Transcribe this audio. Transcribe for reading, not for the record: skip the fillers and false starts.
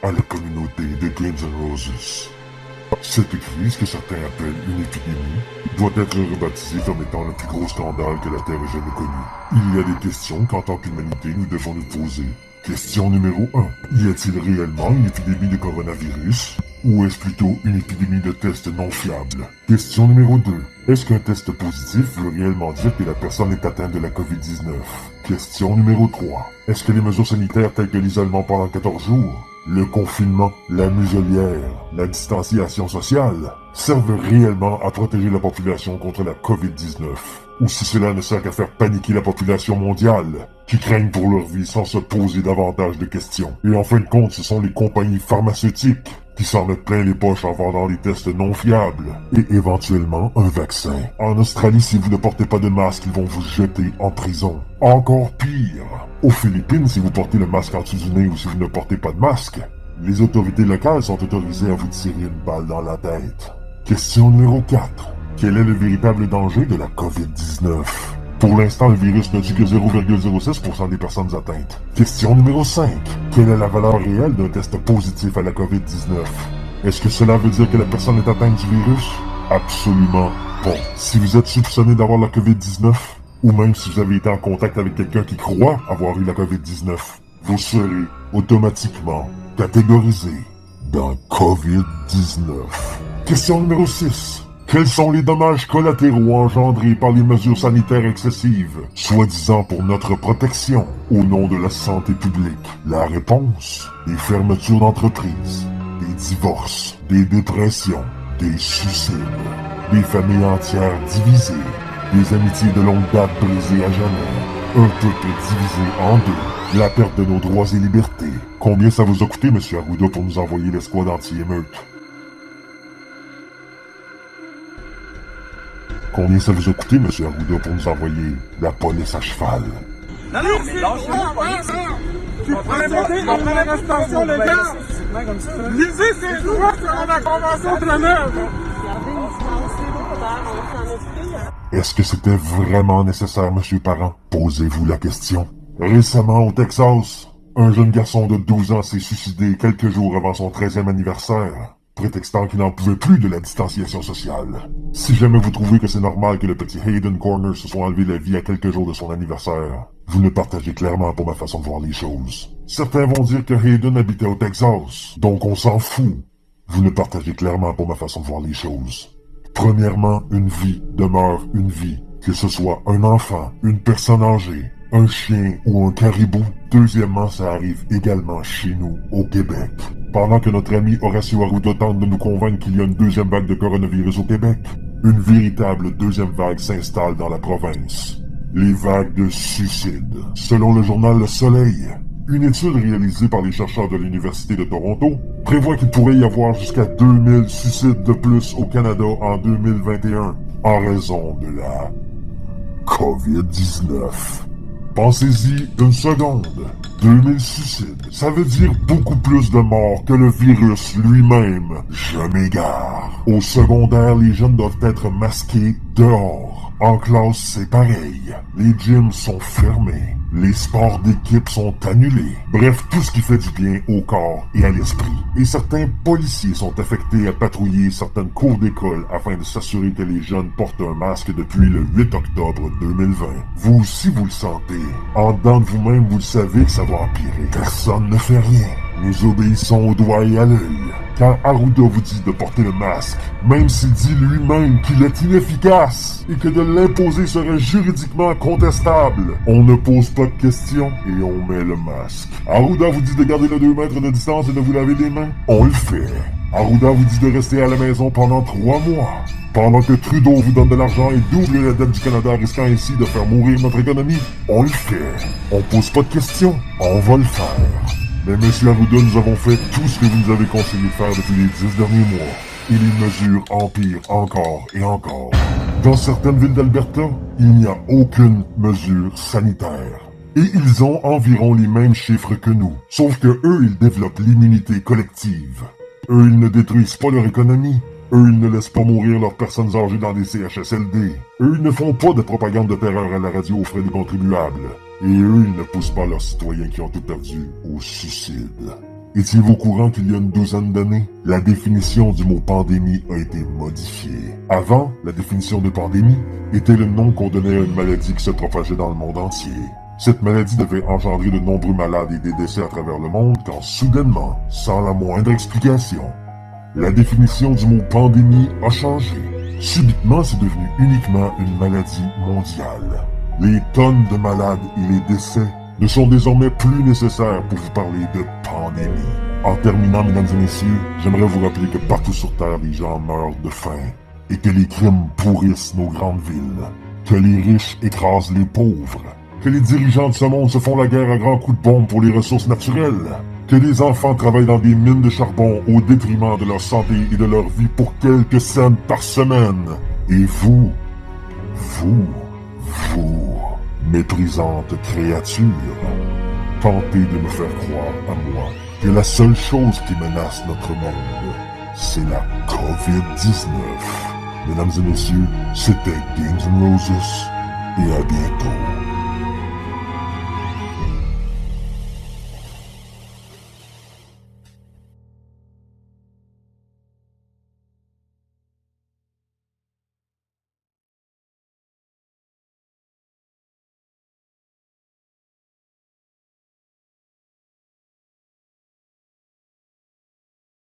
à la communauté de Guns N' Roses. Cette crise, que certains appellent une épidémie, doit être rebaptisée comme étant le plus gros scandale que la Terre ait jamais connu. Il y a des questions qu'en tant qu'humanité nous devons nous poser. Question numéro 1. Y a-t-il réellement une épidémie de coronavirus? Ou est-ce plutôt une épidémie de tests non fiables? Question numéro 2. Est-ce qu'un test positif veut réellement dire que la personne est atteinte de la COVID-19? Question numéro 3. Est-ce que les mesures sanitaires telles que l'isolement pendant 14 jours, le confinement, la muselière, la distanciation sociale servent réellement à protéger la population contre la COVID-19? Ou si cela ne sert qu'à faire paniquer la population mondiale, qui craignent pour leur vie sans se poser davantage de questions? Et en fin de compte, ce sont les compagnies pharmaceutiques qui s'en mettent plein les poches en vendant des tests non fiables et éventuellement un vaccin. En Australie, si vous ne portez pas de masque, ils vont vous jeter en prison. Encore pire, aux Philippines, si vous portez le masque en dessous du nez ou si vous ne portez pas de masque, les autorités locales sont autorisées à vous tirer une balle dans la tête. Question numéro 4. Quel est le véritable danger de la COVID-19? Pour l'instant, le virus ne tue que 0,06% des personnes atteintes. Question numéro 5. Quelle est la valeur réelle d'un test positif à la COVID-19? Est-ce que cela veut dire que la personne est atteinte du virus? Absolument pas. Si vous êtes soupçonné d'avoir la COVID-19, ou même si vous avez été en contact avec quelqu'un qui croit avoir eu la COVID-19, vous serez automatiquement catégorisé dans COVID-19. Question numéro 6. Quels sont les dommages collatéraux engendrés par les mesures sanitaires excessives, soi-disant pour notre protection, au nom de la santé publique? La réponse: des fermetures d'entreprises, des divorces, des dépressions, des suicides, des familles entières divisées, des amitiés de longue date brisées à jamais, un peuple divisé en deux, la perte de nos droits et libertés. Combien ça vous a coûté, M. Arruda, pour nous envoyer l'escouade anti-émeute? Combien ça vous a coûté, M. Arruda, pour nous envoyer la police à cheval? Non, mais lâchez-vous. Tu prenais monter en arrestation, les gars. Lisez ces droits selon la Convention de Genève. Est-ce que c'était vraiment nécessaire, M. Parent? Posez-vous la question. Récemment, au Texas, un jeune garçon de 12 ans s'est suicidé quelques jours avant son 13e anniversaire, prétextant qu'il n'en pouvait plus de la distanciation sociale. Si jamais vous trouvez que c'est normal que le petit Hayden Corner se soit enlevé la vie à quelques jours de son anniversaire, vous ne partagez clairement pas ma façon de voir les choses. Certains vont dire que Hayden habitait au Texas, donc on s'en fout. Vous ne partagez clairement pas ma façon de voir les choses. Premièrement, une vie demeure une vie, que ce soit un enfant, une personne âgée, un chien ou un caribou. Deuxièmement, ça arrive également chez nous, au Québec. Pendant que notre ami Horacio Arruda tente de nous convaincre qu'il y a une deuxième vague de coronavirus au Québec, une véritable deuxième vague s'installe dans la province. Les vagues de suicides. Selon le journal Le Soleil, une étude réalisée par les chercheurs de l'Université de Toronto prévoit qu'il pourrait y avoir jusqu'à 2000 suicides de plus au Canada en 2021 en raison de la COVID-19. Pensez-y une seconde. 2000 suicides, ça veut dire beaucoup plus de morts que le virus lui-même. Je m'égare. Au secondaire, les jeunes doivent être masqués dehors. En classe, c'est pareil. Les gyms sont fermés. Les sports d'équipe sont annulés. Bref, tout ce qui fait du bien au corps et à l'esprit. Et certains policiers sont affectés à patrouiller certaines cours d'école afin de s'assurer que les jeunes portent un masque depuis le 8 octobre 2020. Vous aussi, vous le sentez. En dedans de vous-même, vous le savez que ça va empirer. Personne ne fait rien. Nous obéissons au doigt et à l'œil. Quand Arruda vous dit de porter le masque, même s'il dit lui-même qu'il est inefficace et que de l'imposer serait juridiquement contestable, on ne pose pas de questions et on met le masque. Arruda vous dit de garder le 2 mètres de distance et de vous laver les mains, on le fait. Arruda vous dit de rester à la maison pendant 3 mois, pendant que Trudeau vous donne de l'argent et double la dette du Canada, risquant ainsi de faire mourir notre économie, on le fait. On pose pas de questions, on va le faire. Mais Monsieur Arruda, nous avons fait tout ce que vous nous avez conseillé de faire depuis les 10 derniers mois. Et les mesures empirent encore et encore. Dans certaines villes d'Alberta, il n'y a aucune mesure sanitaire. Et ils ont environ les mêmes chiffres que nous. Sauf que eux, ils développent l'immunité collective. Eux, ils ne détruisent pas leur économie. Eux, ils ne laissent pas mourir leurs personnes âgées dans des CHSLD. Eux, ils ne font pas de propagande de terreur à la radio aux frais des contribuables. Et eux, ils ne poussent pas leurs citoyens qui ont tout perdu au suicide. Étiez-vous au courant qu'il y a une douzaine d'années, la définition du mot pandémie a été modifiée? Avant, la définition de pandémie était le nom qu'on donnait à une maladie qui se propageait dans le monde entier. Cette maladie devait engendrer de nombreux malades et des décès à travers le monde quand soudainement, sans la moindre explication, la définition du mot pandémie a changé. Subitement, c'est devenu uniquement une maladie mondiale. Les tonnes de malades et les décès ne sont désormais plus nécessaires pour vous parler de pandémie. En terminant, mesdames et messieurs, j'aimerais vous rappeler que partout sur Terre, les gens meurent de faim et que les crimes pourrissent nos grandes villes, que les riches écrasent les pauvres, que les dirigeants de ce monde se font la guerre à grands coups de bombe pour les ressources naturelles, que les enfants travaillent dans des mines de charbon au détriment de leur santé et de leur vie pour quelques cents par semaine. Et vous, méprisante créature, tentez de me faire croire à moi que la seule chose qui menace notre monde, c'est la COVID-19. Mesdames et messieurs, c'était Games N' Roses et à bientôt.